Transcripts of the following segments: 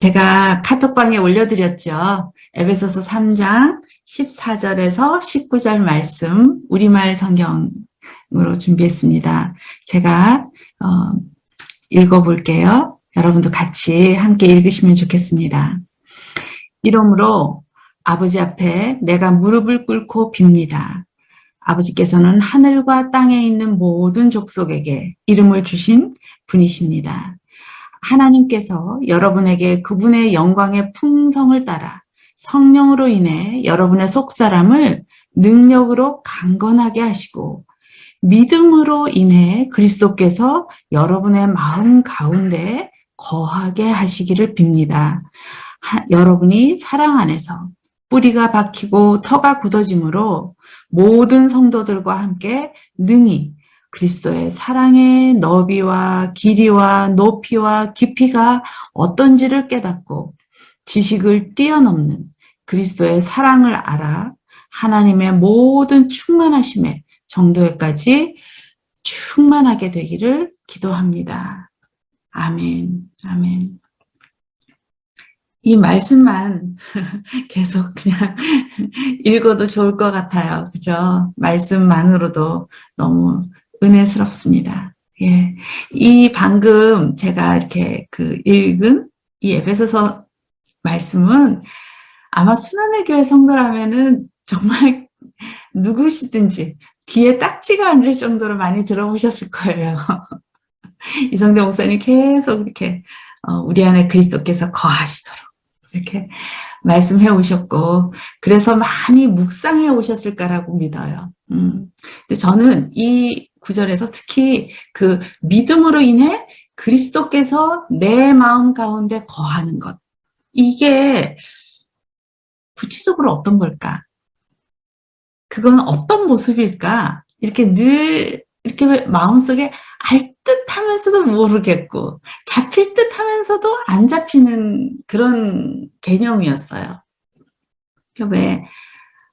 제가 카톡방에 올려드렸죠. 에베소서 3장 14절에서 19절 말씀 우리말 성경으로 준비했습니다. 제가 읽어볼게요. 여러분도 같이 함께 읽으시면 좋겠습니다. 이러므로 아버지 앞에 내가 무릎을 꿇고 빕니다. 아버지께서는 하늘과 땅에 있는 모든 족속에게 이름을 주신 분이십니다. 하나님께서 여러분에게 그분의 영광의 풍성을 따라 성령으로 인해 여러분의 속사람을 능력으로 강건하게 하시고 믿음으로 인해 그리스도께서 여러분의 마음 가운데 거하게 하시기를 빕니다. 여러분이 사랑 안에서 뿌리가 박히고 터가 굳어짐으로 모든 성도들과 함께 능히 그리스도의 사랑의 너비와 길이와 높이와 깊이가 어떤지를 깨닫고 지식을 뛰어넘는 그리스도의 사랑을 알아 하나님의 모든 충만하심의 정도에까지 충만하게 되기를 기도합니다. 아멘, 아멘. 이 말씀만 계속 그냥 읽어도 좋을 것 같아요. 그죠? 말씀만으로도 너무 은혜스럽습니다. 예. 이 방금 제가 이렇게 읽은 이 에베소서 말씀은 아마 순환의 성도라면은 정말 누구시든지 귀에 딱지가 앉을 정도로 많이 들어보셨을 거예요. 이성대 목사님 계속 이렇게 우리 안에 그리스도께서 거하시도록 이렇게 말씀해 오셨고 그래서 많이 묵상해 오셨을까라고 믿어요. 근데 저는 이 구절에서 특히 그 믿음으로 인해 그리스도께서 내 마음 가운데 거하는 것 이게 구체적으로 어떤 걸까? 그건 어떤 모습일까? 이렇게 늘 이렇게 마음속에 알 듯 하면서도 모르겠고 잡힐 듯 하면서도 안 잡히는 그런 개념이었어요. 왜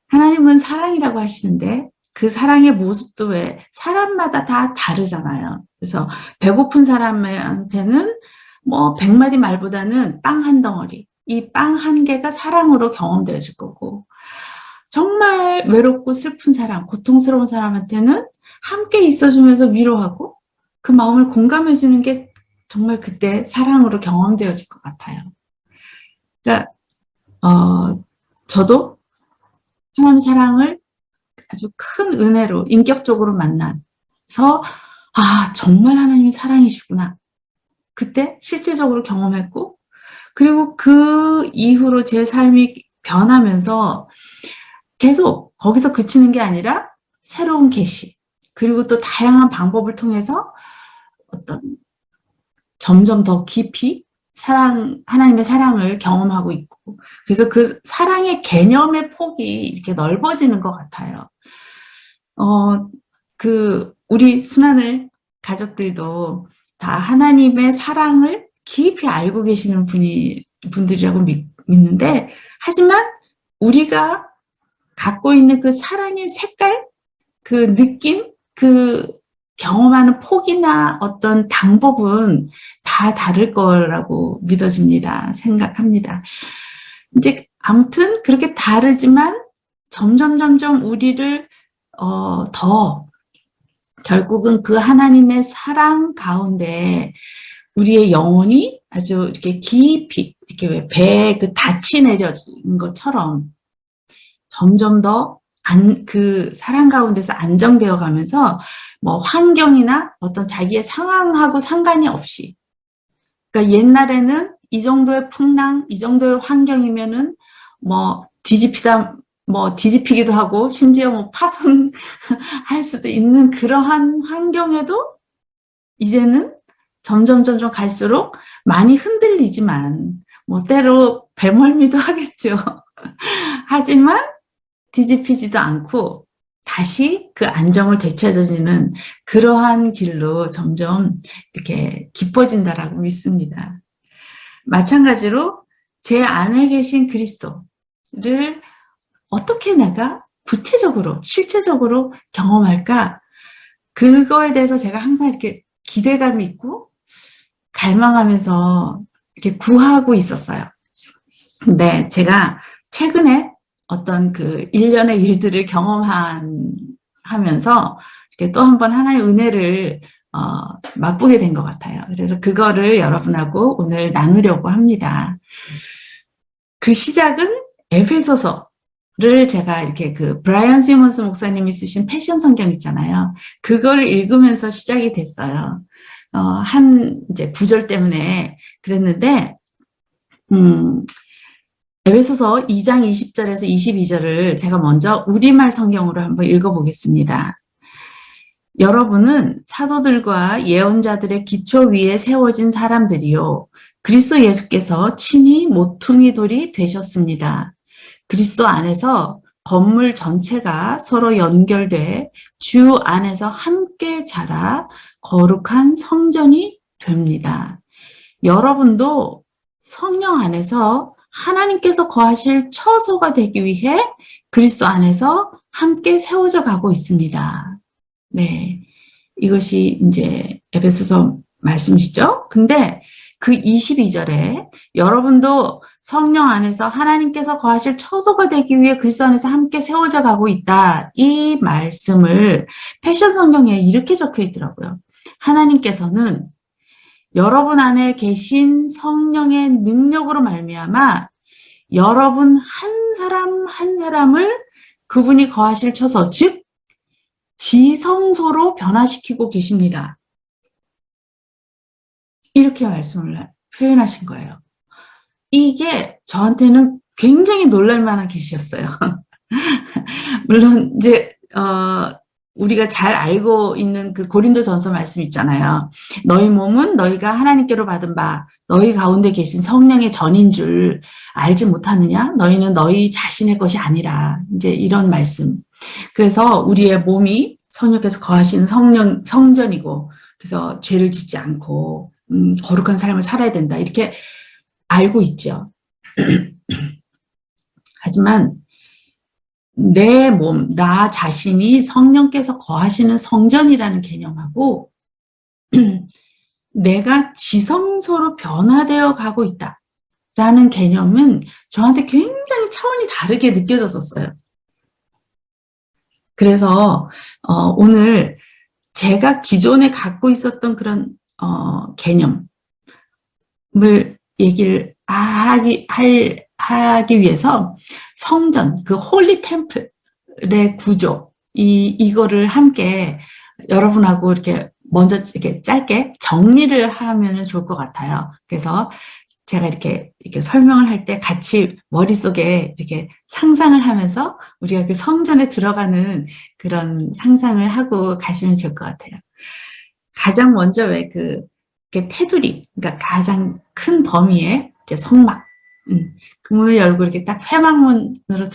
하나님은 사랑이라고 하시는데 그 사랑의 모습도 왜 사람마다 다 다르잖아요. 그래서 배고픈 사람한테는 뭐 100마디 말보다는 빵 한 덩어리, 이 빵 한 개가 사랑으로 경험되어질 거고 정말 외롭고 슬픈 사람, 고통스러운 사람한테는 함께 있어주면서 위로하고 그 마음을 공감해주는 게 정말 그때 사랑으로 경험되어질 것 같아요. 그러니까 저도 하나님의 사랑을 아주 큰 은혜로 인격적으로 만나서 정말 하나님이 사랑이시구나. 그때 실제적으로 경험했고 그리고 그 이후로 제 삶이 변하면서 계속 거기서 그치는 게 아니라 새로운 계시 그리고 또 다양한 방법을 통해서 어떤 점점 더 깊이 하나님의 사랑을 경험하고 있고 그래서 그 사랑의 개념의 폭이 이렇게 넓어지는 것 같아요. 우리 순환을 가족들도 다 하나님의 사랑을 깊이 알고 계시는 분들이라고 믿는데 하지만 우리가 갖고 있는 그 사랑의 색깔, 그 느낌, 그 경험하는 폭이나 어떤 방법은 다 다를 거라고 믿어집니다. 생각합니다. 이제 아무튼 그렇게 다르지만 점점 우리를 더 결국은 그 하나님의 사랑 가운데 우리의 영혼이 아주 이렇게 깊이 이렇게 왜 배에 그 닻이 내려진 것처럼 점점 더 그 사랑 가운데서 안정되어 가면서 뭐 환경이나 어떤 자기의 상황하고 상관이 없이 그러니까 옛날에는 이 정도의 풍랑, 이 정도의 환경이면은 뭐 뒤집히기도 하고 심지어 뭐 파손할 수도 있는 그러한 환경에도 이제는 점점 갈수록 많이 흔들리지만 뭐 때로 배멀미도 하겠죠. 하지만 뒤집히지도 않고 다시 그 안정을 되찾아주는 그러한 길로 점점 이렇게 깊어진다라고 믿습니다. 마찬가지로 제 안에 계신 그리스도를 어떻게 내가 구체적으로 실제적으로 경험할까? 그거에 대해서 제가 항상 이렇게 기대감이 있고 갈망하면서 이렇게 구하고 있었어요. 근데 제가 최근에 어떤 그 일련의 일들을 하면서 이렇게 또 한 번 하나의 은혜를 맛보게 된 것 같아요. 그래서 그거를 여러분하고 오늘 나누려고 합니다. 그 시작은 에베소서를 제가 이렇게 그 브라이언 시몬스 목사님이 쓰신 패션 성경 있잖아요. 그걸 읽으면서 시작이 됐어요. 한 이제 구절 때문에 그랬는데, 에베소서 2장 20절에서 22절을 제가 먼저 우리말 성경으로 한번 읽어보겠습니다. 여러분은 사도들과 예언자들의 기초 위에 세워진 사람들이요. 그리스도 예수께서 친히 모퉁이 돌이 되셨습니다. 그리스도 안에서 건물 전체가 서로 연결돼 주 안에서 함께 자라 거룩한 성전이 됩니다. 여러분도 성령 안에서 하나님께서 거하실 처소가 되기 위해 그리스도 안에서 함께 세워져 가고 있습니다. 네, 이것이 이제 에베소서 말씀이시죠? 근데 그 22절에 여러분도 성령 안에서 하나님께서 거하실 처소가 되기 위해 그리스도 안에서 함께 세워져 가고 있다. 이 말씀을 패션 성경에 이렇게 적혀 있더라고요. 하나님께서는 여러분 안에 계신 성령의 능력으로 말미암아 여러분 한 사람 한 사람을 그분이 거하실 처소, 즉 지성소로 변화시키고 계십니다. 이렇게 말씀을 표현하신 거예요. 이게 저한테는 굉장히 놀랄만한 계시였어요. 물론 이제 우리가 잘 알고 있는 그 고린도전서 말씀 있잖아요. 너희 몸은 너희가 하나님께로 받은 바 너희 가운데 계신 성령의 전인 줄 알지 못하느냐? 너희는 너희 자신의 것이 아니라 이제 이런 말씀. 그래서 우리의 몸이 성령께서 거하시는 성전이고 그래서 죄를 짓지 않고 거룩한 삶을 살아야 된다. 이렇게 알고 있죠. 하지만 내 몸, 나 자신이 성령께서 거하시는 성전이라는 개념하고 내가 지성소로 변화되어 가고 있다라는 개념은 저한테 굉장히 차원이 다르게 느껴졌었어요. 그래서 오늘 제가 기존에 갖고 있었던 그런 개념을 얘기를 하기 위해서 성전, 그 홀리 템플의 구조, 이거를 함께 여러분하고 이렇게 먼저 이렇게 짧게 정리를 하면 좋을 것 같아요. 그래서 제가 이렇게 설명을 할 때 같이 머릿속에 이렇게 상상을 하면서 우리가 그 성전에 들어가는 그런 상상을 하고 가시면 좋을 것 같아요. 가장 먼저 왜 테두리, 그러니까 가장 큰 범위의 이제 성막, 그 문을 열고 이렇게 딱 회막문으로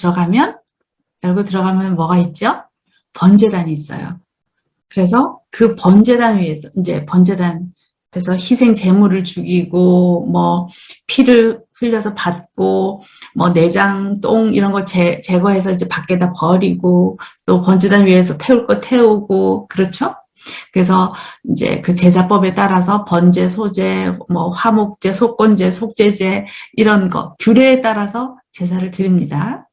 열고 들어가면 뭐가 있죠? 번제단이 있어요. 그래서 그 번제단 위에서, 이제 번제단에서 희생 제물을 죽이고, 뭐, 피를 흘려서 받고, 뭐, 내장, 똥, 이런 걸 제거해서 이제 밖에다 버리고, 또 번제단 위에서 태울 거 태우고, 그렇죠? 그래서 이제 그 제사법에 따라서 번제, 소제, 뭐 화목제, 속건제, 속제제 이런 거 규례에 따라서 제사를 드립니다.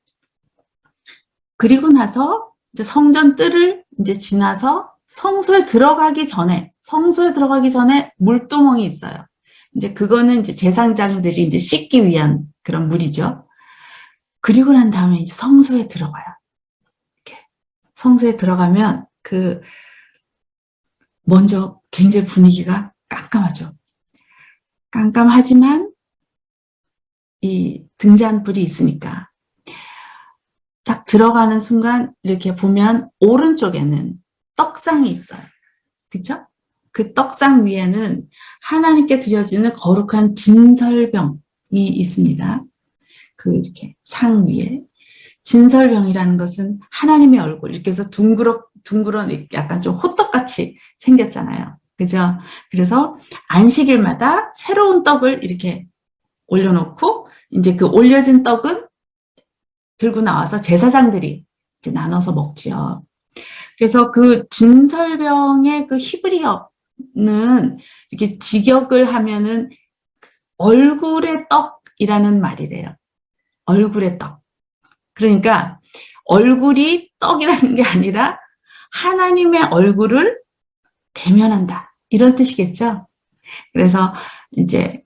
그리고 나서 이제 성전 뜰을 이제 지나서 성소에 들어가기 전에 물두멍이 있어요. 이제 그거는 이제 제사장들이 이제 씻기 위한 그런 물이죠. 그리고 난 다음에 이제 성소에 들어가요. 이렇게 성소에 들어가면 먼저 굉장히 분위기가 깜깜하죠. 깜깜하지만 이 등잔불이 있으니까 딱 들어가는 순간 이렇게 보면 오른쪽에는 떡상이 있어요. 그렇죠? 그 떡상 위에는 하나님께 드려지는 거룩한 진설병이 있습니다. 이렇게 상 위에. 진설병이라는 것은 하나님의 얼굴, 이렇게 해서 둥그런 약간 좀 호떡같이 생겼잖아요. 그죠? 그래서 안식일마다 새로운 떡을 이렇게 올려놓고, 이제 그 올려진 떡은 들고 나와서 제사장들이 이제 나눠서 먹지요. 그래서 그 진설병의 그 히브리어는 이렇게 직역을 하면은 얼굴의 떡이라는 말이래요. 얼굴의 떡. 그러니까 얼굴이 떡이라는 게 아니라 하나님의 얼굴을 대면한다. 이런 뜻이겠죠? 그래서 이제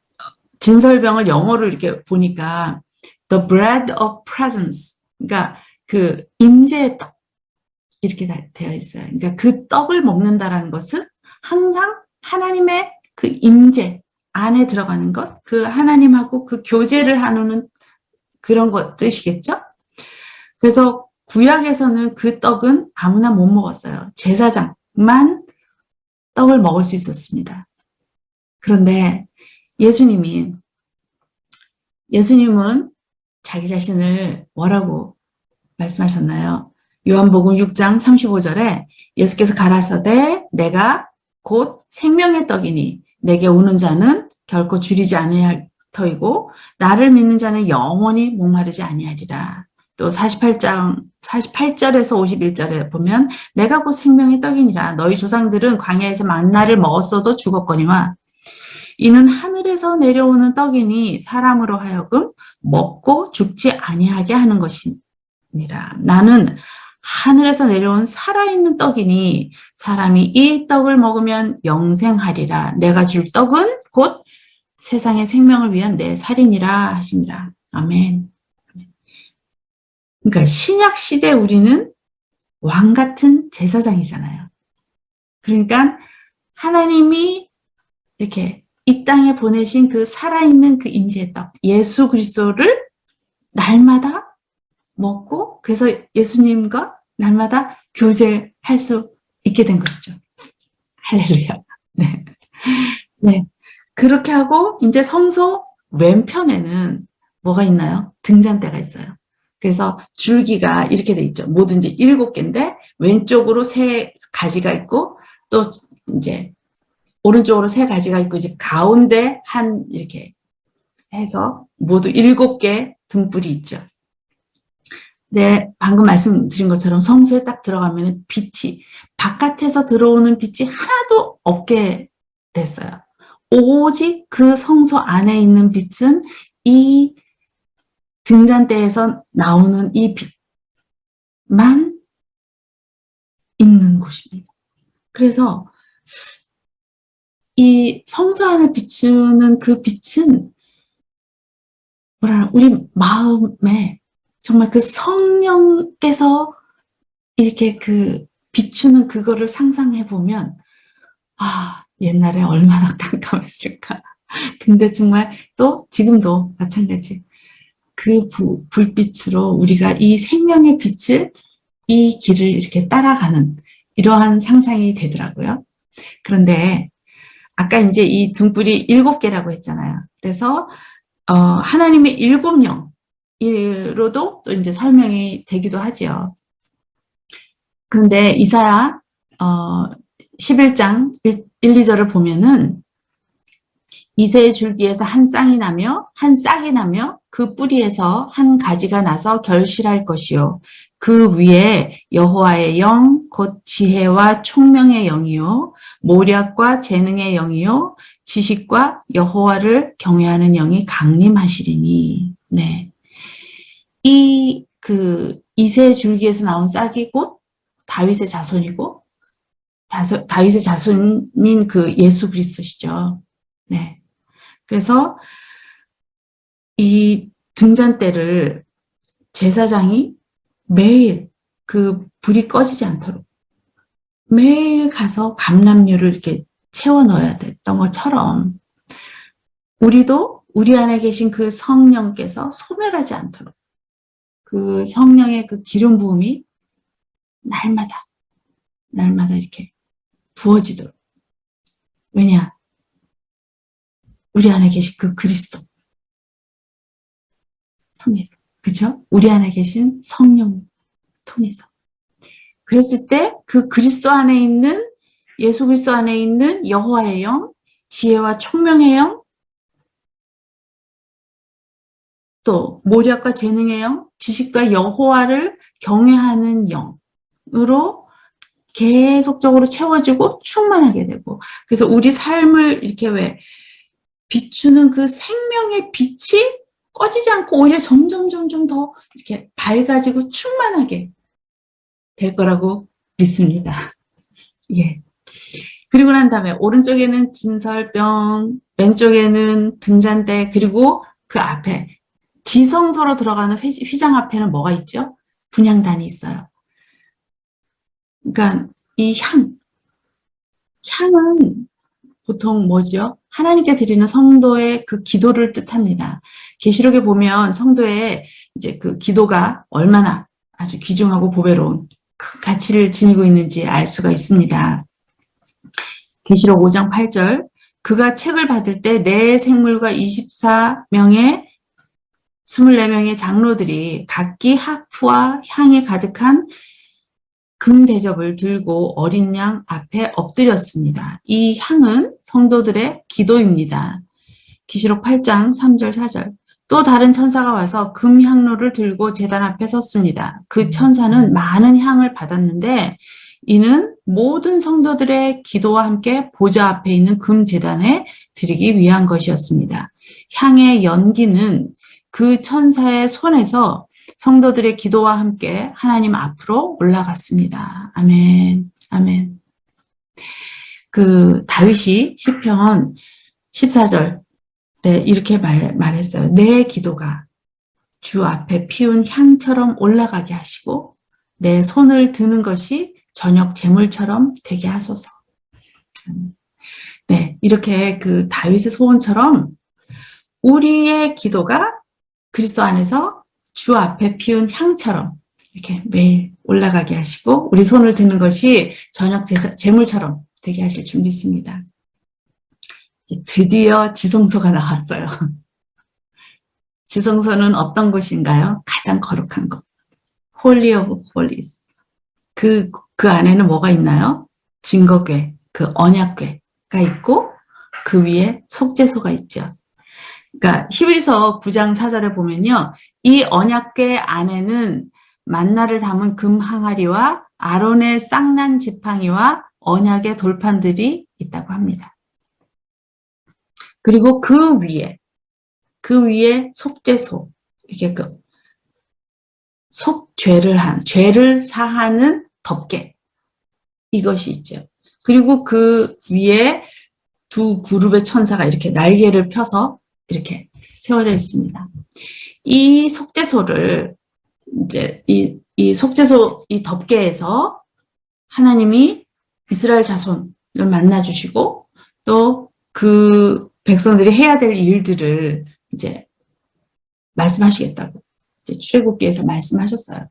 진설병을 영어로 이렇게 보니까 the bread of presence. 그러니까 그 임재의 떡. 이렇게 되어 있어요. 그러니까 그 떡을 먹는다라는 것은 항상 하나님의 그 임재 안에 들어가는 것, 그 하나님하고 그 교제를 하는 그런 것 뜻이겠죠? 그래서 구약에서는 그 떡은 아무나 못 먹었어요. 제사장만 떡을 먹을 수 있었습니다. 그런데 예수님은 자기 자신을 뭐라고 말씀하셨나요? 요한복음 6장 35절에 예수께서 가라사대 내가 곧 생명의 떡이니 내게 오는 자는 결코 줄이지 아니할 터이고 나를 믿는 자는 영원히 목마르지 아니하리라. 또 48절에서 51절에 보면 내가 곧 생명의 떡이니라. 너희 조상들은 광야에서 만나를 먹었어도 죽었거니와 이는 하늘에서 내려오는 떡이니 사람으로 하여금 먹고 죽지 아니하게 하는 것이니라. 나는 하늘에서 내려온 살아있는 떡이니 사람이 이 떡을 먹으면 영생하리라. 내가 줄 떡은 곧 세상의 생명을 위한 내 살이니라 하시니라. 아멘. 그러니까 신약 시대 우리는 왕 같은 제사장이잖아요. 그러니까 하나님이 이렇게 이 땅에 보내신 그 살아있는 그 임재의 떡, 예수 그리스도를 날마다 먹고 그래서 예수님과 날마다 교제할 수 있게 된 것이죠. 할렐루야. 네. 네. 그렇게 하고 이제 성소 왼편에는 뭐가 있나요? 등잔대가 있어요. 그래서 줄기가 이렇게 돼 있죠. 뭐든지 7개인데 왼쪽으로 3가지가 있고 또 이제 오른쪽으로 3가지가 있고 이제 가운데 한 이렇게 해서 모두 7개 등불이 있죠. 네, 방금 말씀드린 것처럼 성소에 딱 들어가면 빛이 바깥에서 들어오는 빛이 하나도 없게 됐어요. 오직 그 성소 안에 있는 빛은 이 등잔대에서 나오는 이 빛만 있는 곳입니다. 그래서 이 성소 안을 비추는 그 빛은 우리 마음에 정말 그 성령께서 이렇게 그 비추는 그거를 상상해 보면 옛날에 얼마나 깜깜했을까. 근데 정말 또 지금도 마찬가지. 그 불빛으로 우리가 이 생명의 빛을 이 길을 이렇게 따라가는 이러한 상상이 되더라고요. 그런데 아까 이제 이 등불이 7개라고 했잖아요. 그래서 하나님의 7영으로도 또 이제 설명이 되기도 하지요. 그런데 이사야 11장 1, 2절을 보면은 이새의 줄기에서 한 쌍이 나며 한 싹이 나며 그 뿌리에서 한 가지가 나서 결실할 것이요. 그 위에 여호와의 영, 곧 지혜와 총명의 영이요. 모략과 재능의 영이요. 지식과 여호와를 경외하는 영이 강림하시리니. 네. 이새의 줄기에서 나온 싹이 곧 다윗의 자손이고, 다윗의 자손인 그 예수 그리스도시죠. 네. 그래서 이 등잔대를 제사장이 매일 그 불이 꺼지지 않도록 매일 가서 감람류를 이렇게 채워 넣어야 됐던 것처럼 우리도 우리 안에 계신 그 성령께서 소멸하지 않도록 그 성령의 그 기름 부음이 날마다 이렇게 부어지도록. 왜냐? 우리 안에 계신 그 그리스도 통해서. 그렇죠? 우리 안에 계신 성령 통해서. 그랬을 때 그 그리스도 안에 있는 예수 그리스도 안에 있는 여호와의 영, 지혜와 총명의 영, 또 모략과 재능의 영, 지식과 여호와를 경외하는 영으로 계속적으로 채워지고 충만하게 되고 그래서 우리 삶을 이렇게 비추는 그 생명의 빛이 꺼지지 않고 오히려 점점 더 이렇게 밝아지고 충만하게 될 거라고 믿습니다. 예. 그리고 난 다음에 오른쪽에는 진설병, 왼쪽에는 등잔대, 그리고 그 앞에 지성소로 들어가는 휘장 앞에는 뭐가 있죠? 분향단이 있어요. 그러니까 이 향은 보통 뭐죠? 하나님께 드리는 성도의 그 기도를 뜻합니다. 계시록에 보면 성도의 이제 그 기도가 얼마나 아주 귀중하고 보배로운 큰 가치를 지니고 있는지 알 수가 있습니다. 계시록 5장 8절, 그가 책을 받을 때 내 생물과 24명의 24명의 장로들이 각기 하프와 향이 가득한 금 대접을 들고 어린 양 앞에 엎드렸습니다. 이 향은 성도들의 기도입니다. 계시록 8장 3절 4절, 또 다른 천사가 와서 금 향로를 들고 제단 앞에 섰습니다. 그 천사는 많은 향을 받았는데 이는 모든 성도들의 기도와 함께 보좌 앞에 있는 금 제단에 드리기 위한 것이었습니다. 향의 연기는 그 천사의 손에서 성도들의 기도와 함께 하나님 앞으로 올라갔습니다. 아멘, 아멘. 그 다윗이 시편 14절에 이렇게 말했어요. 내 기도가 주 앞에 피운 향처럼 올라가게 하시고 내 손을 드는 것이 저녁 제물처럼 되게 하소서. 네, 이렇게 그 다윗의 소원처럼 우리의 기도가 그리스도 안에서 주 앞에 피운 향처럼 이렇게 매일 올라가게 하시고 우리 손을 드는 것이 저녁 제물처럼 되게 하실 줄 믿습니다. 드디어 지성소가 나왔어요. 지성소는 어떤 곳인가요? 가장 거룩한 곳. Holy of Holies. 그 안에는 뭐가 있나요? 증거궤, 그 언약궤가 있고 그 위에 속죄소가 있죠. 그러니까 히브리서 9장 4절에 보면요. 이 언약궤 안에는 만나를 담은 금 항아리와 아론의 쌍난 지팡이와 언약의 돌판들이 있다고 합니다. 그리고 그 위에 속죄소, 이렇게 그 죄를 사하는 덮개, 이것이 있죠. 그리고 그 위에 두 그룹의 천사가 이렇게 날개를 펴서 이렇게 세워져 있습니다. 이 속죄소를 이제 이 속죄소 이 덮개에서 하나님이 이스라엘 자손을 만나 주시고 또 그 백성들이 해야 될 일들을 이제 말씀하시겠다고 이제 출애굽기에서 말씀하셨어요.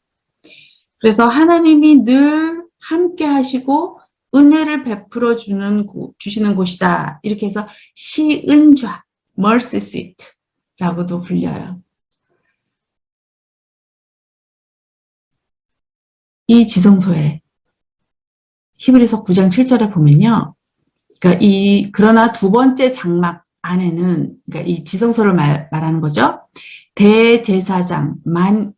그래서 하나님이 늘 함께 하시고 은혜를 베풀어 주시는 곳이다. 이렇게 해서 시은좌, mercy seat라고도 불려요. 이 지성소에 히브리서 9장 7절에 보면요. 그러니까 그러나 두 번째 장막 안에는, 그러니까 이 지성소를 말하는 거죠. 대제사장만이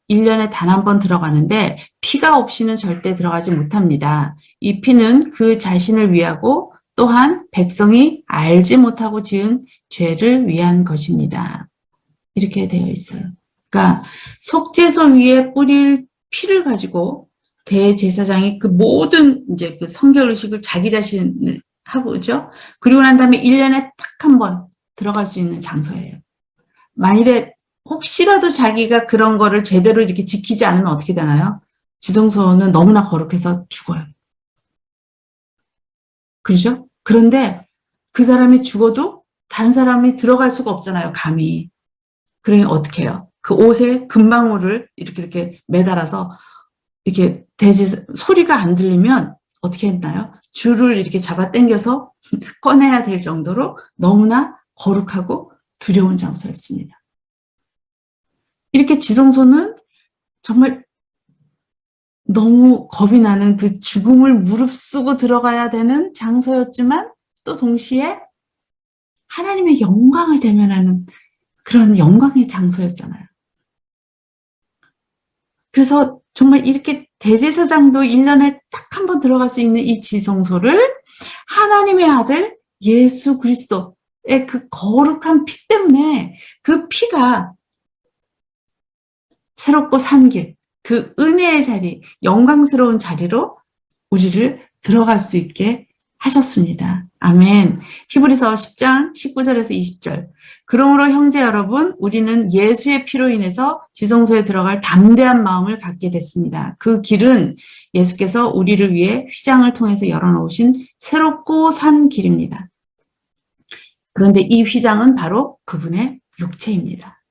1년에 단 한 번 들어가는데 피가 없이는 절대 들어가지 못합니다. 이 피는 그 자신을 위하고 또한 백성이 알지 못하고 지은 죄를 위한 것입니다. 이렇게 되어 있어요. 그러니까 속죄소 위에 뿌릴 피를 가지고 대제사장이 그 모든 이제 그 성결 의식을 자기 자신을 하고죠. 그리고 난 다음에 1년에 딱 한 번 들어갈 수 있는 장소예요. 만일에 혹시라도 자기가 그런 거를 제대로 이렇게 지키지 않으면 어떻게 되나요? 지성소는 너무나 거룩해서 죽어요. 그렇죠? 그런데 그 사람이 죽어도 다른 사람이 들어갈 수가 없잖아요, 감히. 그러니 어떻게 해요? 그 옷에 금방울을 이렇게 매달아서 이렇게 소리가 안 들리면 어떻게 했나요? 줄을 이렇게 잡아 당겨서 꺼내야 될 정도로 너무나 거룩하고 두려운 장소였습니다. 이렇게 지성소는 정말 너무 겁이 나는 그 죽음을 무릅쓰고 들어가야 되는 장소였지만 또 동시에 하나님의 영광을 대면하는 그런 영광의 장소였잖아요. 그래서 정말 이렇게 대제사장도 1년에 딱 한 번 들어갈 수 있는 이 지성소를 하나님의 아들 예수 그리스도, 그 거룩한 피 때문에 그 피가 새롭고 산 길, 그 은혜의 자리, 영광스러운 자리로 우리를 들어갈 수 있게 하셨습니다. 아멘. 히브리서 10장 19절에서 20절. 그러므로 형제 여러분, 우리는 예수의 피로 인해서 지성소에 들어갈 담대한 마음을 갖게 됐습니다. 그 길은 예수께서 우리를 위해 휘장을 통해서 열어놓으신 새롭고 산 길입니다. 그런데 이 휘장은 바로 그분의 육체입니다.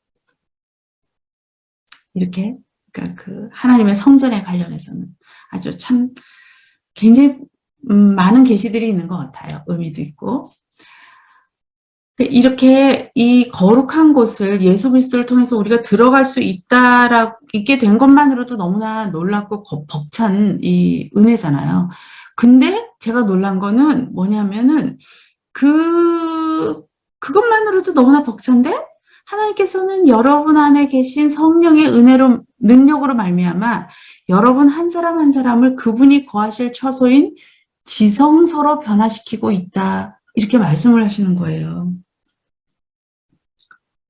이렇게, 그러니까 그 하나님의 성전에 관련해서는 아주 참 굉장히 많은 계시들이 있는 것 같아요. 의미도 있고. 이렇게 이 거룩한 곳을 예수 그리스도를 통해서 우리가 들어갈 수 있게 된 것만으로도 너무나 놀랍고 벅찬 이 은혜잖아요. 근데 제가 놀란 거는 뭐냐면은 그것만으로도 너무나 벅찬데 하나님께서는 여러분 안에 계신 성령의 은혜로 능력으로 말미암아 여러분 한 사람 한 사람을 그분이 거하실 처소인 지성소로 변화시키고 있다. 이렇게 말씀을 하시는 거예요.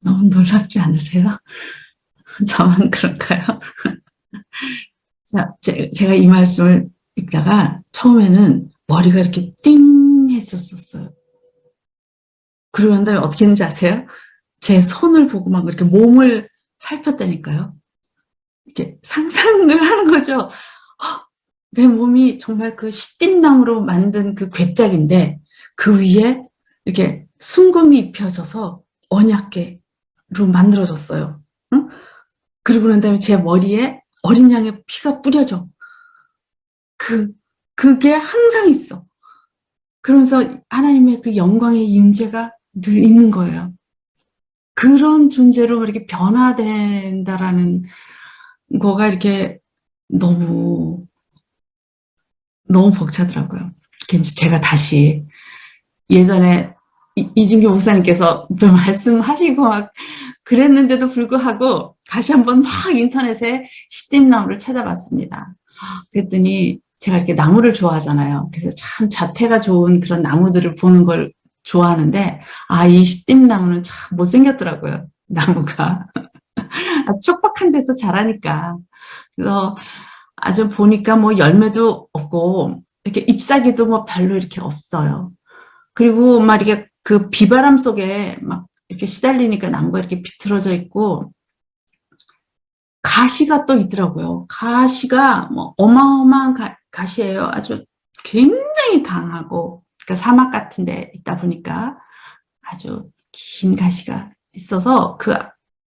너무 놀랍지 않으세요? 저만 그런가요? 자, 제가 이 말씀을 읽다가 처음에는 머리가 이렇게 띵 했었어요. 그러고 난 다음에 어떻게 했는지 아세요? 제 손을 보고 막 이렇게 몸을 살폈다니까요. 이렇게 상상을 하는 거죠. 내 몸이 정말 그 시띠나무로 만든 그 괴짝인데 그 위에 이렇게 순금이 입혀져서 언약궤로 만들어졌어요. 응? 그리고 난 다음에 제 머리에 어린 양의 피가 뿌려져. 그게 항상 있어. 그러면서 하나님의 그 영광의 임재가 늘 있는 거예요. 그런 존재로 이렇게 변화된다라는 거가 이렇게 너무 벅차더라고요. 그래서 제가 다시 예전에 이준규 목사님께서 좀 말씀하시고 막 그랬는데도 불구하고 다시 한번 막 인터넷에 시띠나무를 찾아봤습니다. 그랬더니 제가 이렇게 나무를 좋아하잖아요. 그래서 참 자태가 좋은 그런 나무들을 보는 걸 좋아하는데 이 시띠나무는 참 못생겼더라고요. 나무가. 촉박한 데서 자라니까. 그래서 아주 보니까 뭐 열매도 없고 이렇게 잎사귀도 뭐 별로 이렇게 없어요. 그리고 막 이렇게 그 비바람 속에 막 이렇게 시달리니까 나무가 이렇게 비틀어져 있고 가시가 또 있더라고요. 가시가 뭐 어마어마한 가시예요. 아주 굉장히 강하고 그러니까 사막 같은 데 있다 보니까 아주 긴 가시가 있어서 그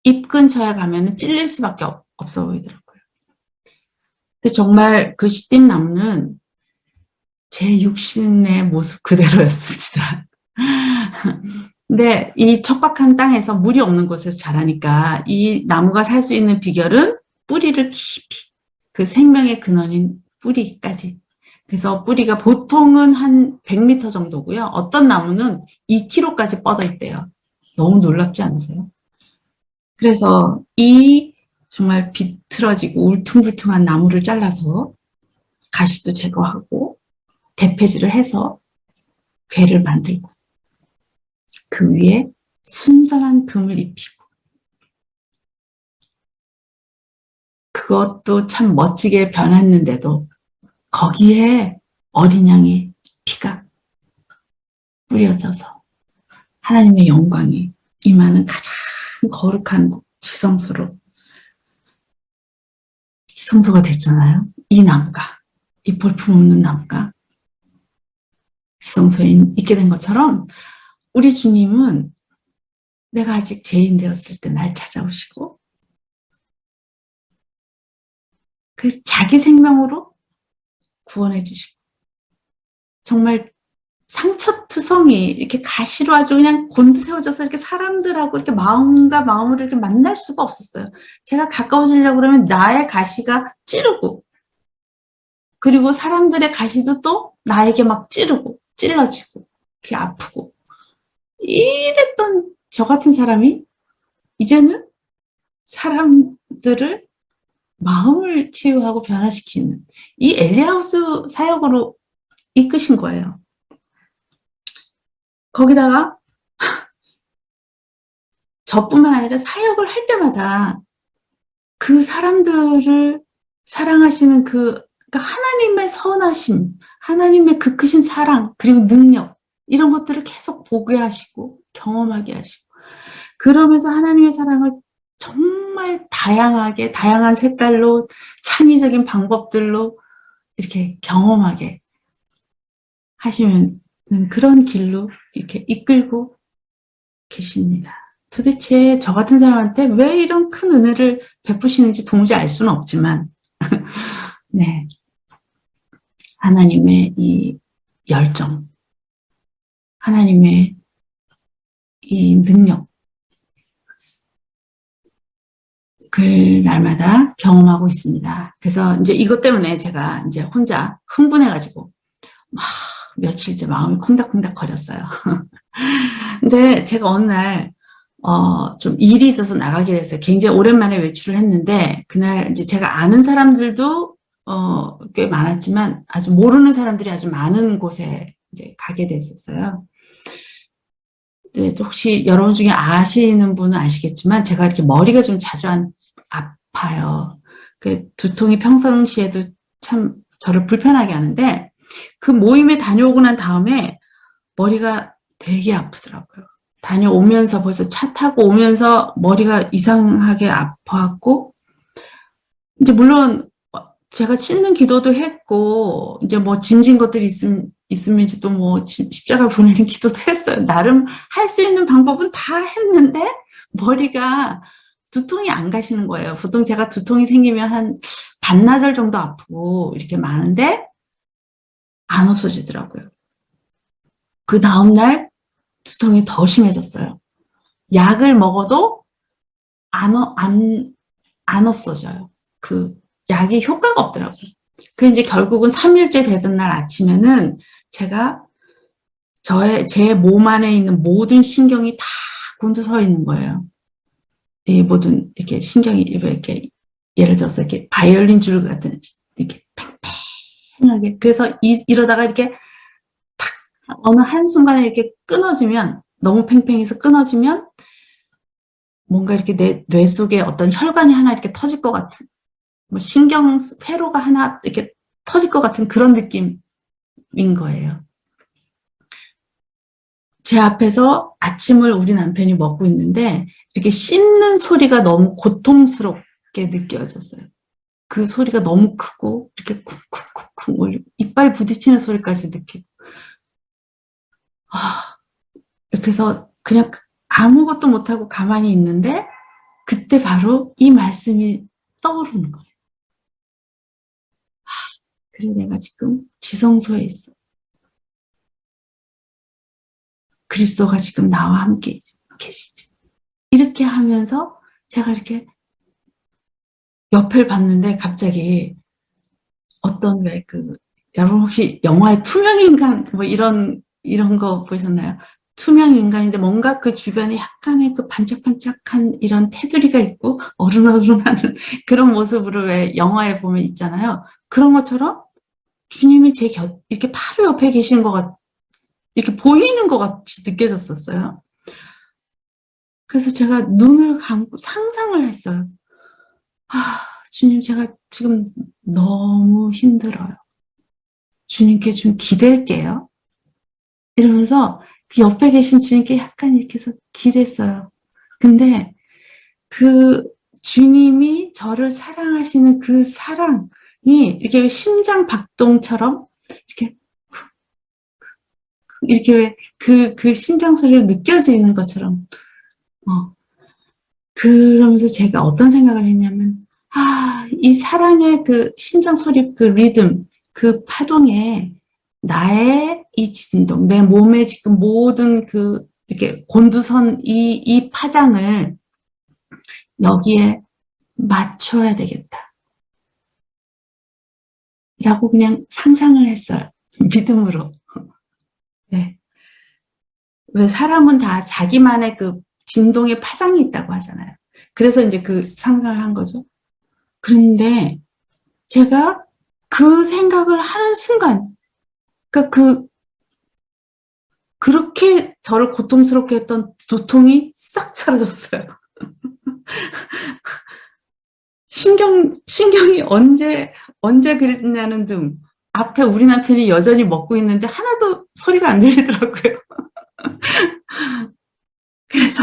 잎 근처에 가면은 찔릴 수밖에 없어 보이더라고요. 근데 정말 그 시띠나무는 제 육신의 모습 그대로였습니다. 근데 이 척박한 땅에서 물이 없는 곳에서 자라니까 이 나무가 살 수 있는 비결은 뿌리를 깊이, 그 생명의 근원인 뿌리까지. 그래서 뿌리가 보통은 한 100m 정도고요. 어떤 나무는 2km까지 뻗어 있대요. 너무 놀랍지 않으세요? 그래서 이 정말 비틀어지고 울퉁불퉁한 나무를 잘라서 가시도 제거하고 대패질을 해서 궤를 만들고 그 위에 순전한 금을 입히고 그것도 참 멋지게 변했는데도 거기에 어린 양의 피가 뿌려져서 하나님의 영광이 임하는 가장 거룩한 지성소로 지성소가 됐잖아요. 이 나무가, 이 볼품없는 나무가 지성소에 있게 된 것처럼 우리 주님은 내가 아직 죄인 되었을 때 날 찾아오시고 그래서 자기 생명으로 구원해 주시고 정말 상처투성이 이렇게 가시로 아주 그냥 곤두세워져서 이렇게 사람들하고 이렇게 마음과 마음을 이렇게 만날 수가 없었어요. 제가 가까워지려고 그러면 나의 가시가 찌르고 그리고 사람들의 가시도 또 나에게 막 찌르고 찔러지고 그게 아프고 이랬던 저 같은 사람이 이제는 사람들을 마음을 치유하고 변화시키는 이 엘리하우스 사역으로 이끄신 거예요. 거기다가 저뿐만 아니라 사역을 할 때마다 그 사람들을 사랑하시는 그러니까 하나님의 선하심, 하나님의 그 크신 사랑, 그리고 능력, 이런 것들을 계속 보게 하시고, 경험하게 하시고, 그러면서 하나님의 사랑을 정말 다양하게, 다양한 색깔로, 창의적인 방법들로 이렇게 경험하게 하시는 그런 길로 이렇게 이끌고 계십니다. 도대체 저 같은 사람한테 왜 이런 큰 은혜를 베푸시는지 도무지 알 수는 없지만, 네. 하나님의 이 열정, 하나님의 이 능력, 그 날마다 경험하고 있습니다. 그래서 이제 이것 때문에 제가 이제 혼자 흥분해가지고 막 며칠째 마음이 콩닥콩닥 거렸어요. 근데 제가 어느 날, 좀 일이 있어서 나가게 됐어요. 굉장히 오랜만에 외출을 했는데, 그날 이제 제가 아는 사람들도, 꽤 많았지만, 아주 모르는 사람들이 아주 많은 곳에 이제 가게 됐었어요. 네, 혹시 여러분 중에 아시는 분은 아시겠지만, 제가 이렇게 머리가 좀 자주 아파요. 그 두통이 평상시에도 참 저를 불편하게 하는데, 그 모임에 다녀오고 난 다음에 머리가 되게 아프더라고요. 다녀오면서 벌써 차 타고 오면서 머리가 이상하게 아파갖고, 이제 물론 제가 씻는 기도도 했고, 이제 뭐 짐진 것들이 있으면지 또 뭐 십자가 보내는 기도도 했어요. 나름 할 수 있는 방법은 다 했는데, 머리가 두통이 안 가시는 거예요. 보통 제가 두통이 생기면 한 반나절 정도 아프고 이렇게 많은데, 안 없어지더라고요. 그 다음날 두통이 더 심해졌어요. 약을 먹어도 안 없어져요. 그 약이 효과가 없더라고요. 그 이제 결국은 3일째 되던 날 아침에는 제가 제 몸 안에 있는 모든 신경이 다 곤두서 있는 거예요. 이 모든 이렇게 신경이 이렇게 예를 들어서 이렇게 바이올린 줄 같은 이렇게 팽팽하게 그래서 이러다가 이렇게 탁 어느 한순간에 이렇게 끊어지면 너무 팽팽해서 끊어지면 뭔가 이렇게 뇌 속에 어떤 혈관이 하나 이렇게 터질 것 같은 뭐 신경 회로가 하나 이렇게 터질 것 같은 그런 느낌인 거예요. 제 앞에서 아침을 우리 남편이 먹고 있는데 이렇게 씹는 소리가 너무 고통스럽게 느껴졌어요. 그 소리가 너무 크고 이렇게 쿵쿵쿵쿵 이빨 부딪히는 소리까지 느끼고 이렇게 해서 그냥 아무것도 못하고 가만히 있는데 그때 바로 이 말씀이 떠오르는 거예요. 그래 내가 지금 지성소에 있어. 그리스도가 지금 나와 함께 계시지. 이렇게 하면서 제가 이렇게 옆을 봤는데 갑자기 어떤 여러분 혹시 영화의 투명인간 뭐 이런 거 보셨나요? 투명인간인데 뭔가 그 주변에 약간의 그 반짝반짝한 이런 테두리가 있고 어른어른하는 그런 모습으로 왜 영화에 보면 있잖아요. 그런 것처럼 주님이 제 이렇게 바로 옆에 계시는 것 이렇게 보이는 것 같이 느껴졌었어요. 그래서 제가 눈을 감고 상상을 했어요. 주님, 제가 지금 너무 힘들어요. 주님께 좀 기댈게요. 이러면서 그 옆에 계신 주님께 약간 이렇게 해서 기댔어요. 근데 그 주님이 저를 사랑하시는 그 사랑이 이렇게 심장 박동처럼 이렇게 왜 그 심장 소리를 느껴지는 것처럼 그러면서 제가 어떤 생각을 했냐면 이 사랑의 그 심장 소리 그 리듬 그 파동에 나의 이 진동 내 몸에 지금 모든 그 이렇게 곤두선 이 파장을 여기에 맞춰야 되겠다 라고 그냥 상상을 했어요. 믿음으로. 네. 왜 사람은 다 자기만의 그 진동의 파장이 있다고 하잖아요. 그래서 이제 그 상상을 한 거죠. 그런데 제가 그 생각을 하는 순간, 그러니까 그렇게 저를 고통스럽게 했던 두통이 싹 사라졌어요. 신경이 언제 그랬냐는 등 앞에 우리 남편이 여전히 먹고 있는데 하나도 소리가 안 들리더라고요. 그래서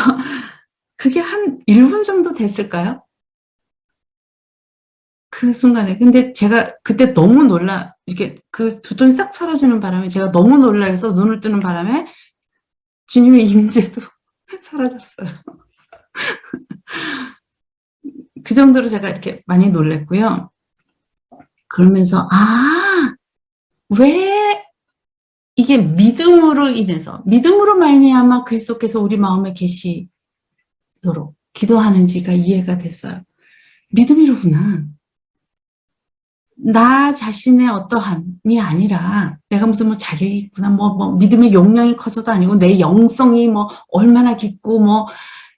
그게 한 1분 정도 됐을까요? 그 순간에. 근데 제가 그때 너무 이렇게 그 두통이 싹 사라지는 바람에 제가 너무 놀라서 눈을 뜨는 바람에 주님의 임재도 사라졌어요. 그 정도로 제가 이렇게 많이 놀랐고요. 그러면서, 왜 이게 믿음으로 말미암아 그리스도께서 우리 마음에 계시도록 기도하는지가 이해가 됐어요. 믿음이로구나. 나 자신의 어떠함이 아니라 내가 무슨 자격이 있구나, 믿음의 용량이 커서도 아니고 내 영성이 얼마나 깊고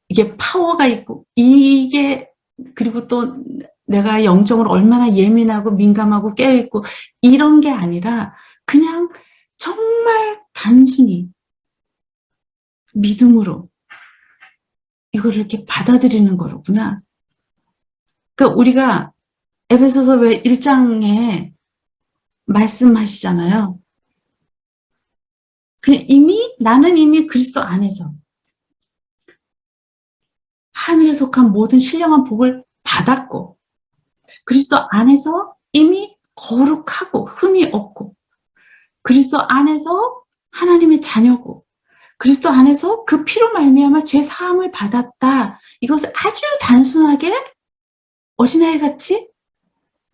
이게 파워가 있고 이게, 그리고 또 내가 영적으로 얼마나 예민하고 민감하고 깨어있고 이런 게 아니라 그냥 정말 단순히 믿음으로 이거를 이렇게 받아들이는 거로구나. 그러니까 우리가 에베소서 왜 1장에 말씀하시잖아요. 나는 이미 그리스도 안에서 하늘에 속한 모든 신령한 복을 받았고 그리스도 안에서 이미 거룩하고 흠이 없고 그리스도 안에서 하나님의 자녀고 그리스도 안에서 그 피로 말미암아 제 사함을 받았다. 이것을 아주 단순하게 어린아이같이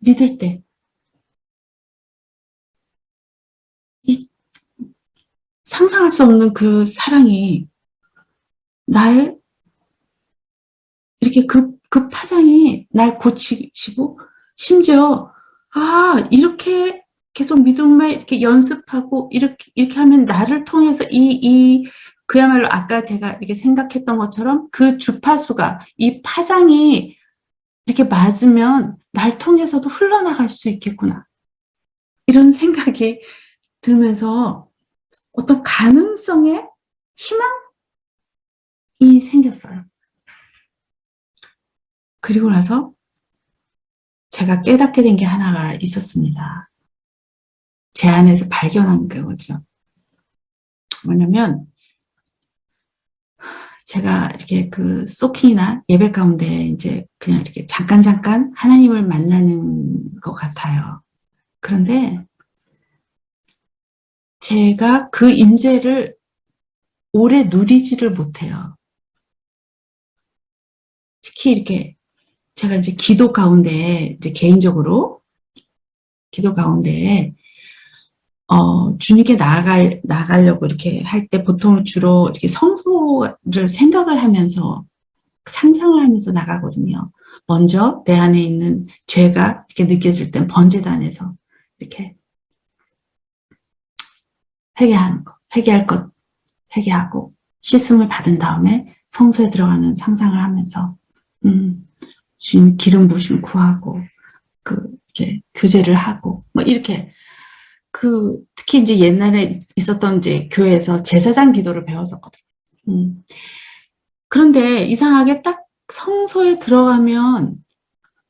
믿을 때 이 상상할 수 없는 그 사랑이 날 이렇게 그 파장이 날 고치시고 심지어 이렇게 계속 믿음을 이렇게 연습하고 이렇게 하면 나를 통해서 그야말로 아까 제가 이렇게 생각했던 것처럼 그 주파수가 이 파장이 이렇게 맞으면 날 통해서도 흘러나갈 수 있겠구나. 이런 생각이 들면서 어떤 가능성의 희망이 생겼어요. 그리고 나서 제가 깨닫게 된 게 하나가 있었습니다. 제 안에서 발견한 거죠. 뭐냐면 제가 이렇게 그 소킹이나 예배 가운데 이제 그냥 이렇게 잠깐 하나님을 만나는 것 같아요. 그런데 제가 그 임재를 오래 누리지를 못해요. 특히 이렇게 제가 이제 기도 가운데 이제 개인적으로 기도 가운데 주님께 나가려고 이렇게 할 때 보통 주로 이렇게 성소를 생각을 하면서 상상을 하면서 나가거든요. 먼저 내 안에 있는 죄가 이렇게 느껴질 땐 번제단에서 이렇게 회개할 것 회개하고 씻음을 받은 다음에 성소에 들어가는 상상을 하면서 주님 기름 부으심 구하고 이렇게 교제를 하고 이렇게 특히 이제 옛날에 있었던 이제 교회에서 제사장 기도를 배웠었거든요. 그런데 이상하게 딱 성소에 들어가면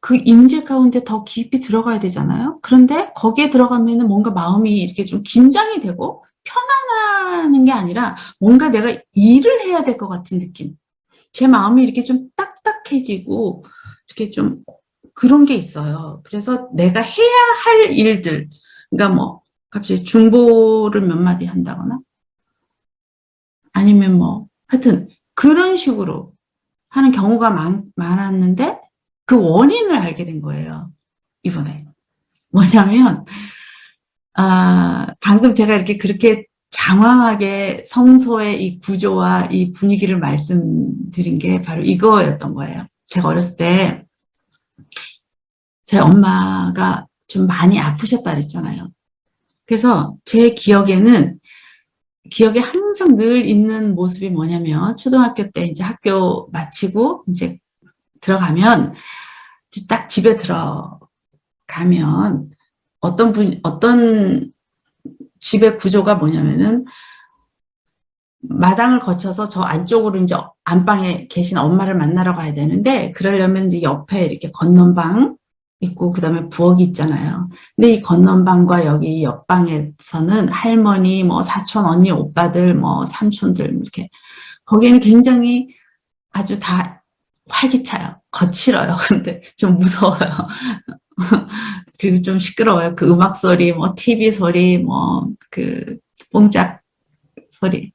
그 임재 가운데 더 깊이 들어가야 되잖아요. 그런데 거기에 들어가면은 뭔가 마음이 이렇게 좀 긴장이 되고 편안하는 게 아니라 뭔가 내가 일을 해야 될 것 같은 느낌. 제 마음이 이렇게 좀 딱딱해지고 이렇게 좀 그런 게 있어요. 그래서 내가 해야 할 일들, 그러니까 갑자기 중보를 몇 마디 한다거나 아니면 하여튼 그런 식으로 하는 경우가 많았는데 그 원인을 알게 된 거예요. 이번에. 뭐냐면 방금 제가 이렇게 그렇게 장황하게 성소의 이 구조와 이 분위기를 말씀드린 게 바로 이거였던 거예요. 제가 어렸을 때 제 엄마가 좀 많이 아프셨다 그랬잖아요. 그래서 제 기억에 항상 늘 있는 모습이 뭐냐면 초등학교 때 이제 학교 마치고 이제 들어가면 딱 집에 들어가면 어떤 집의 구조가 뭐냐면은 마당을 거쳐서 저 안쪽으로 이제 안방에 계신 엄마를 만나러 가야 되는데, 그러려면 이제 옆에 이렇게 건넌방 있고, 그 다음에 부엌이 있잖아요. 근데 이 건넌방과 여기 옆방에서는 할머니, 뭐 사촌, 언니, 오빠들, 뭐 삼촌들, 이렇게. 거기에는 굉장히 아주 다 활기차요. 거칠어요. 근데 좀 무서워요. 그리고 좀 시끄러워요. 그 음악 소리, 뭐 TV 소리, 뭐 그 뽕짝 소리.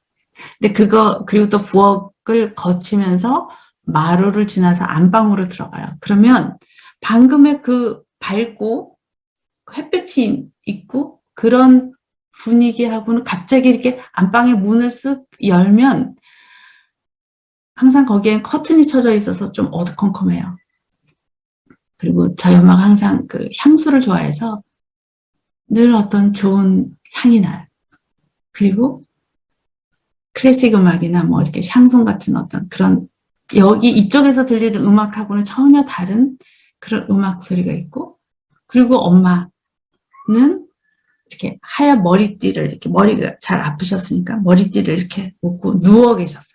근데 그리고 또 부엌을 거치면서 마루를 지나서 안방으로 들어가요. 그러면 방금의 그 밝고 햇볕이 있고 그런 분위기하고는 갑자기 이렇게 안방의 문을 쓱 열면 항상 거기엔 커튼이 쳐져 있어서 좀 어두컴컴해요. 그리고 저희 엄마가 항상 그 향수를 좋아해서 늘 어떤 좋은 향이 나요. 그리고 클래식 음악이나 뭐 이렇게 샹송 같은 어떤 그런 여기 이쪽에서 들리는 음악하고는 전혀 다른 그런 음악 소리가 있고, 그리고 엄마는 이렇게 하얀 머리띠를 이렇게 머리가 잘 아프셨으니까 머리띠를 이렇게 묶고 누워 계셨어요.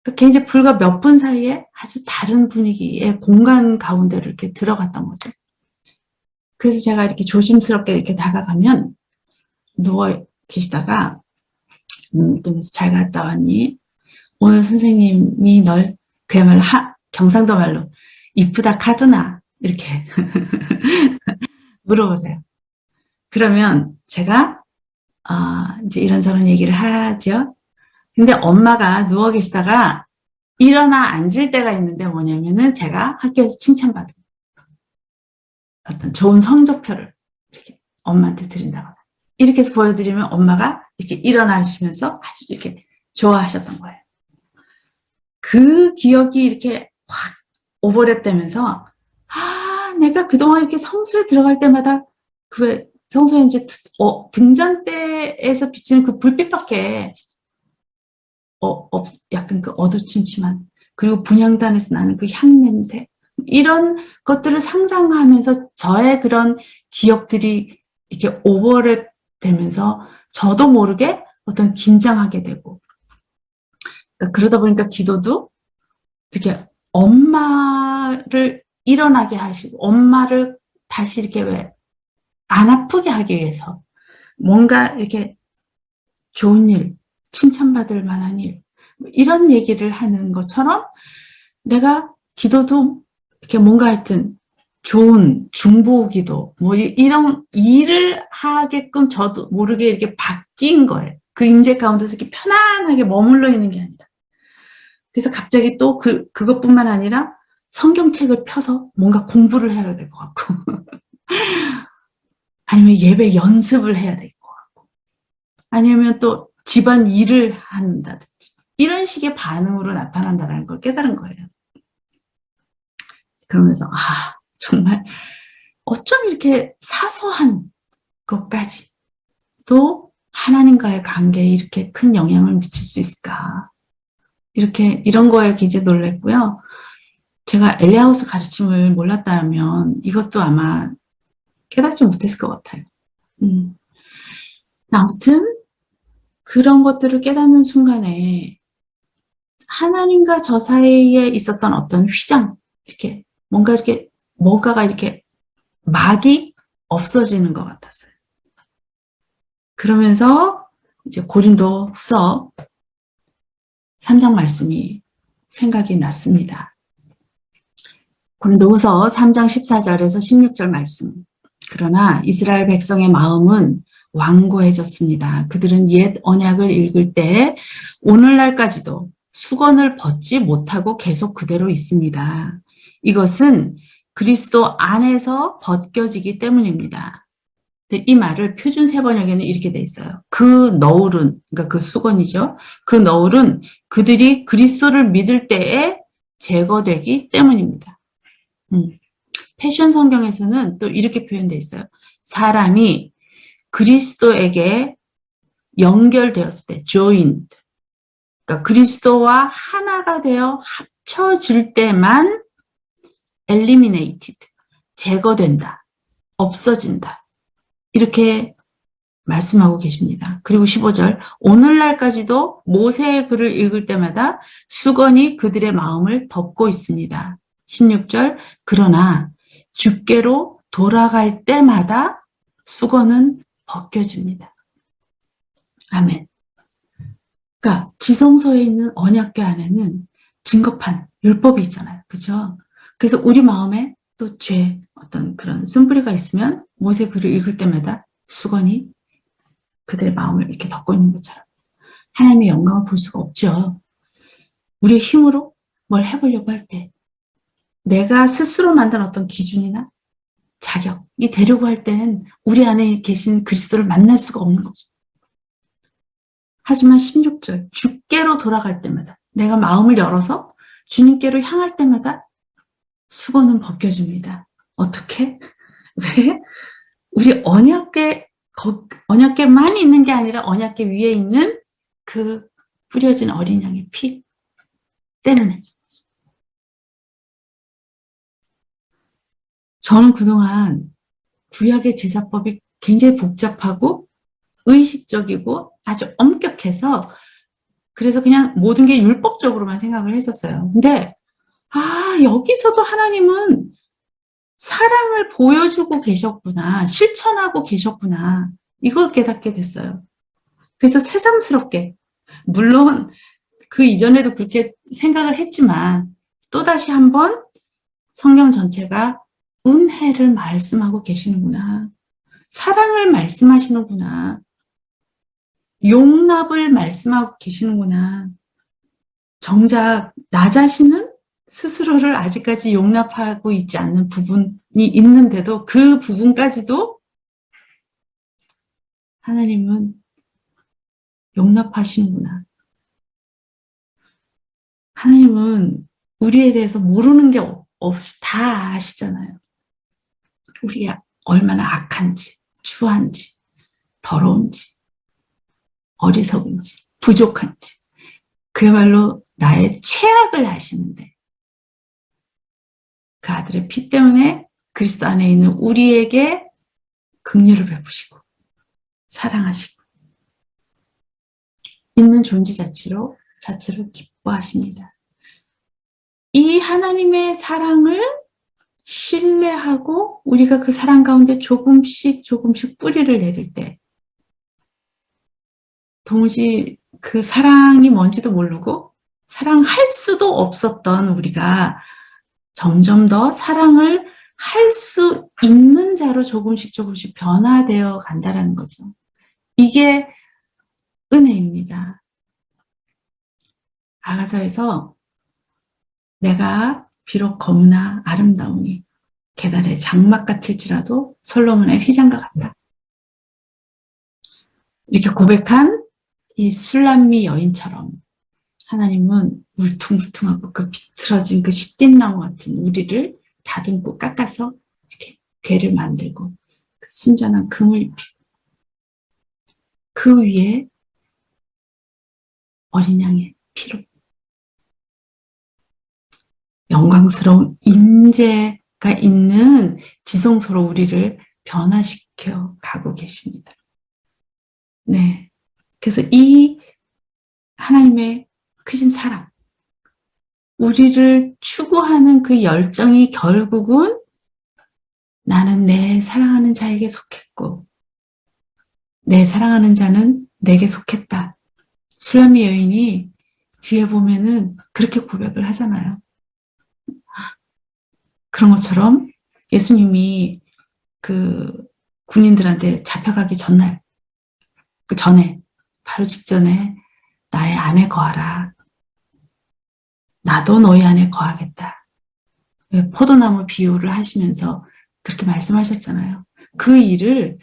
그게 이제 불과 몇 분 사이에 아주 다른 분위기의 공간 가운데로 이렇게 들어갔던 거죠. 그래서 제가 이렇게 조심스럽게 이렇게 다가가면 누워 계시다가 뜨면서 잘 갔다 왔니? 오늘 선생님이 널 그야말로 경상도 말로 이쁘다 카드나 이렇게 물어보세요. 그러면 제가 이제 이런저런 얘기를 하죠. 근데 엄마가 누워 계시다가 일어나 앉을 때가 있는데 뭐냐면은 제가 학교에서 칭찬받은 어떤 좋은 성적표를 이렇게 엄마한테 드린다거나 이렇게 해서 보여드리면 엄마가 이렇게 일어나시면서 아주 이렇게 좋아하셨던 거예요. 그 기억이 이렇게 확 오버랩되면서 내가 그동안 이렇게 성소에 들어갈 때마다 그 성소에 이제 등잔대에서 비치는 그 불빛밖에 약간 그 어두침침한, 그리고 분향단에서 나는 그 향 냄새, 이런 것들을 상상하면서 저의 그런 기억들이 이렇게 오버랩 되면서 저도 모르게 어떤 긴장하게 되고, 그러니까 그러다 보니까 기도도 이렇게 엄마를 일어나게 하시고 엄마를 다시 이렇게 왜 안 아프게 하기 위해서 뭔가 이렇게 좋은 일, 칭찬받을 만한 일, 이런 얘기를 하는 것처럼 내가 기도도 이렇게 뭔가 하여튼 좋은 중보기도 뭐 이런 일을 하게끔 저도 모르게 이렇게 바뀐 거예요. 그 임재 가운데서 이렇게 편안하게 머물러 있는 게 아니라. 그래서 갑자기 또 그것뿐만 아니라 성경책을 펴서 뭔가 공부를 해야 될 것 같고 아니면 예배 연습을 해야 될 것 같고 아니면 또 집안 일을 한다든지 이런 식의 반응으로 나타난다는 걸 깨달은 거예요. 그러면서 정말 어쩜 이렇게 사소한 것까지 또 하나님과의 관계에 이렇게 큰 영향을 미칠 수 있을까. 이런 거에 굉장히 놀랐고요. 제가 엘리하우스 가르침을 몰랐다면 이것도 아마 깨닫지 못했을 것 같아요. 아무튼 그런 것들을 깨닫는 순간에 하나님과 저 사이에 있었던 어떤 휘장, 이렇게 뭔가가 이렇게 막이 없어지는 것 같았어요. 그러면서 이제 고린도 후서 3장 말씀이 생각이 났습니다. 고린도 후서 3장 14절에서 16절 말씀. 그러나 이스라엘 백성의 마음은 완고해졌습니다. 그들은 옛 언약을 읽을 때 오늘날까지도 수건을 벗지 못하고 계속 그대로 있습니다. 이것은 그리스도 안에서 벗겨지기 때문입니다. 이 말을 표준 세번역에는 이렇게 돼 있어요. 그 너울은, 그러니까 그 수건이죠. 그 너울은 그들이 그리스도를 믿을 때에 제거되기 때문입니다. 패션 성경에서는 또 이렇게 표현되어 있어요. 사람이 그리스도에게 연결되었을 때, joined. 그러니까 그리스도와 하나가 되어 합쳐질 때만 eliminated, 제거된다, 없어진다. 이렇게 말씀하고 계십니다. 그리고 15절, 오늘날까지도 모세의 글을 읽을 때마다 수건이 그들의 마음을 덮고 있습니다. 16절, 그러나 주께로 돌아갈 때마다 수건은 벗겨집니다. 아멘. 그러니까 지성소에 있는 언약궤 안에는 증거판, 율법이 있잖아요. 그렇죠? 그래서 우리 마음에 또 죄, 어떤 그런 쓴뿌리가 있으면 모세 글을 읽을 때마다 수건이 그들의 마음을 이렇게 덮고 있는 것처럼 하나님의 영광을 볼 수가 없죠. 우리의 힘으로 뭘 해보려고 할 때 내가 스스로 만든 어떤 기준이나 자격이 되려고 할 때는 우리 안에 계신 그리스도를 만날 수가 없는 거죠. 하지만 16절, 주께로 돌아갈 때마다 내가 마음을 열어서 주님께로 향할 때마다 수건은 벗겨집니다. 어떻게? 왜? 우리 언약궤만 있는 게 아니라 언약궤 위에 있는 그 뿌려진 어린 양의 피 때문에. 저는 그동안 구약의 제사법이 굉장히 복잡하고 의식적이고 아주 엄격해서 그래서 그냥 모든 게 율법적으로만 생각을 했었어요. 근데 여기서도 하나님은 사랑을 보여주고 계셨구나, 실천하고 계셨구나, 이걸 깨닫게 됐어요. 그래서 새삼스럽게, 물론 그 이전에도 그렇게 생각을 했지만 또다시 한번 성경 전체가 은혜를 말씀하고 계시는구나, 사랑을 말씀하시는구나, 용납을 말씀하고 계시는구나. 정작 나 자신은 스스로를 아직까지 용납하고 있지 않는 부분이 있는데도 그 부분까지도 하나님은 용납하시는구나. 하나님은 우리에 대해서 모르는 게 없이 다 아시잖아요. 우리가 얼마나 악한지, 추한지, 더러운지, 어리석은지, 부족한지, 그야말로 나의 최악을 아시는데 그 아들의 피 때문에 그리스도 안에 있는 우리에게 긍휼을 베푸시고 사랑하시고 있는 존재 자체로 기뻐하십니다. 이 하나님의 사랑을 신뢰하고 우리가 그 사랑 가운데 조금씩 뿌리를 내릴 때 동시 그 사랑이 뭔지도 모르고 사랑할 수도 없었던 우리가 점점 더 사랑을 할 수 있는 자로 조금씩 변화되어 간다는 거죠. 이게 은혜입니다. 아가서에서 내가 비록 검으나 아름다우니 계달의 장막 같을지라도 솔로몬의 휘장과 같다. 이렇게 고백한 이 술람미 여인처럼 하나님은 울퉁불퉁하고 그 비틀어진 그 시띠나무 같은 우리를 다듬고 깎아서 이렇게 궤를 만들고 그 순전한 금을 입히고 그 위에 어린 양의 피로 영광스러운 임재가 있는 지성소로 우리를 변화시켜 가고 계십니다. 네. 그래서 이 하나님의 크신 사랑, 우리를 추구하는 그 열정이 결국은 나는 내 사랑하는 자에게 속했고 내 사랑하는 자는 내게 속했다. 술람미 여인이 뒤에 보면은 그렇게 고백을 하잖아요. 그런 것처럼 예수님이 그 군인들한테 잡혀가기 전날, 그 전에, 바로 직전에 나의 안에 거하라. 나도 너희 안에 거하겠다. 포도나무 비유를 하시면서 그렇게 말씀하셨잖아요. 그 일을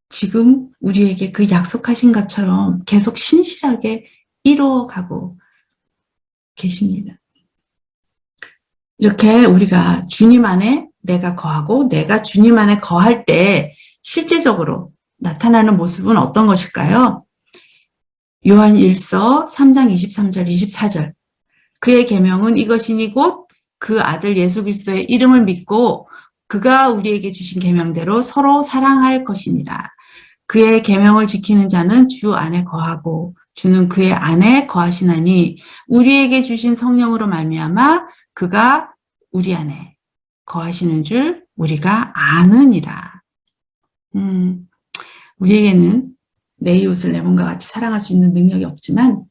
지금 우리에게 그 약속하신 것처럼 계속 신실하게 이루어가고 계십니다. 이렇게 우리가 주님 안에 내가 거하고 내가 주님 안에 거할 때 실제적으로 나타나는 모습은 어떤 것일까요? 요한 1서 3장 23절 24절 그의 계명은 이것이니 곧 그 아들 예수 그리스도의 이름을 믿고 그가 우리에게 주신 계명대로 서로 사랑할 것이니라. 그의 계명을 지키는 자는 주 안에 거하고 주는 그의 안에 거하시나니 우리에게 주신 성령으로 말미암아 그가 우리 안에 거하시는 줄 우리가 아느니라. 우리에게는 내 이웃을 내 몸과 같이 사랑할 수 있는 능력이 없지만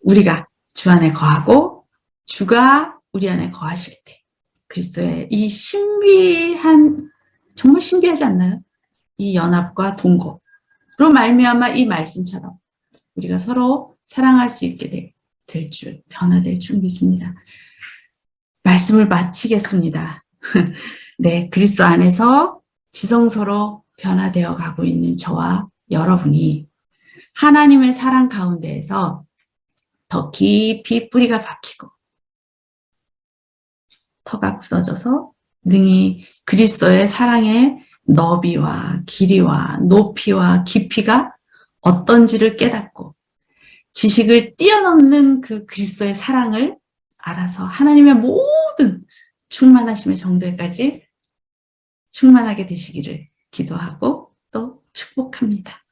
우리가 주 안에 거하고 주가 우리 안에 거하실 때 그리스도의 이 신비한 정말 신비하지 않나요? 이 연합과 동거로 말미암아 이 말씀처럼 우리가 서로 사랑할 수 있게 될 줄, 변화될 줄 믿습니다. 말씀을 마치겠습니다. 네, 그리스도 안에서 지성소로 변화되어 가고 있는 저와 여러분이 하나님의 사랑 가운데에서 더 깊이 뿌리가 박히고 터가 굳어져서 능히 그리스도의 사랑의 너비와 길이와 높이와 깊이가 어떤지를 깨닫고 지식을 뛰어넘는 그 그리스도의 사랑을 알아서 하나님의 모든 충만하심의 정도까지 충만하게 되시기를 기도하고 또 축복합니다.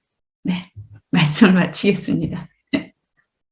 네, 말씀을 마치겠습니다.